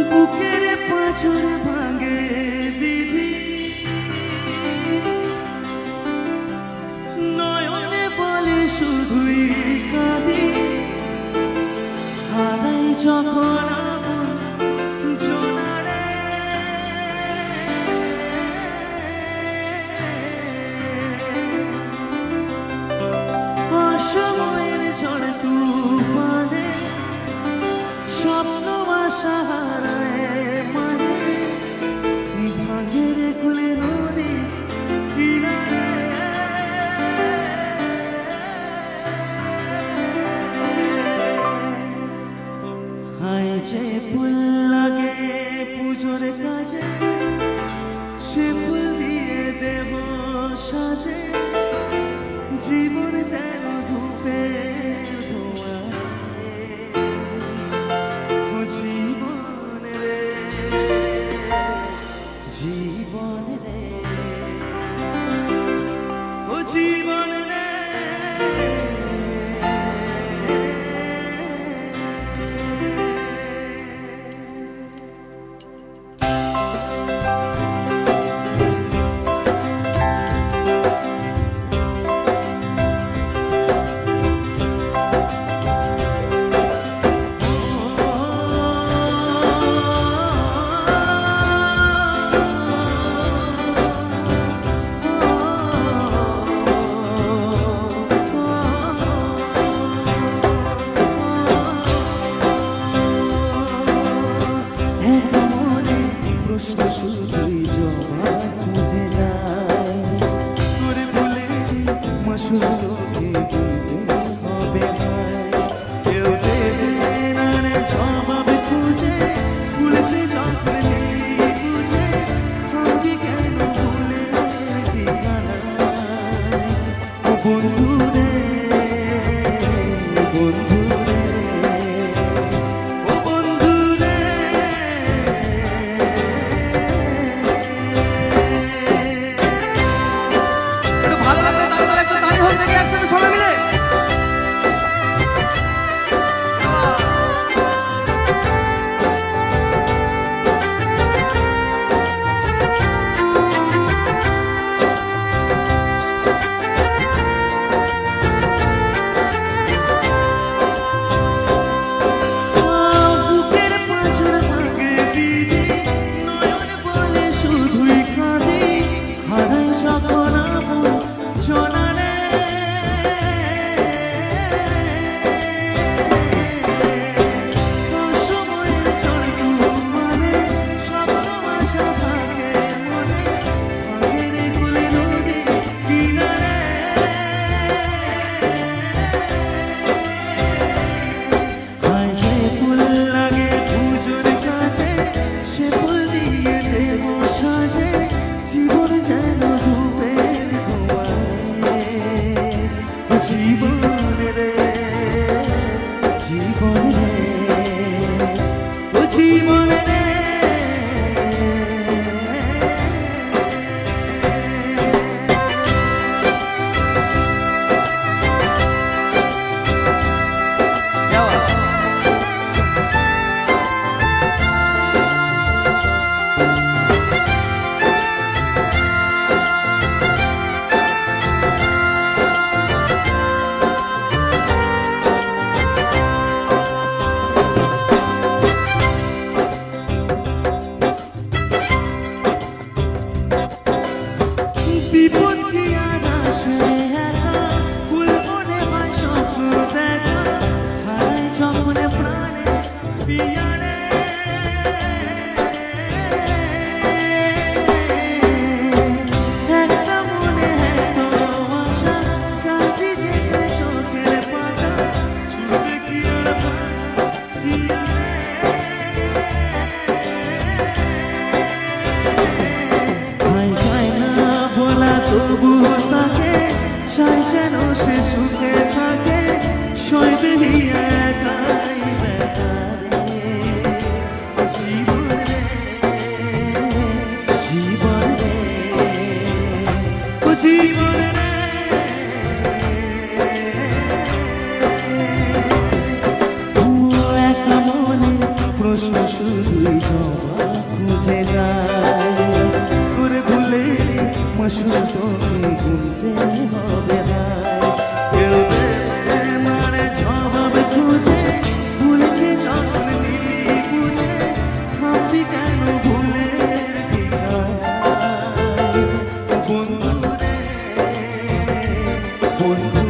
বুকের পাঁচর ভাঙে দিদি, নয়নে বলে শুধুই কাঁদি, হারাই যখন আপন জোনারে, অসময়ের ঝড় তুফানে স্বপ্ন আশা হারায় মানে, ভাঙের খুলে নদী কিনারে, হায় যে ফুল লাগে পুজোর কাজে, সে ফুল দিয়ে দেব সাজে, জীবন যেন ধূপের ধোঁয়ায়, ও জীবন রে, জীবন রে, ও জীবন রে। প্রশ্ন শুধুই জবাব খুঁজে যায় তোরে ভুলে মাসুর তোকে গুনতে হবে ভাই কেউ দেবে মানে জবাব খুঁজে ভুলকে যখন দিলি বুঝে থামবি কেন ভুলের ঠিকানায় বন্ধু রে বন্ধু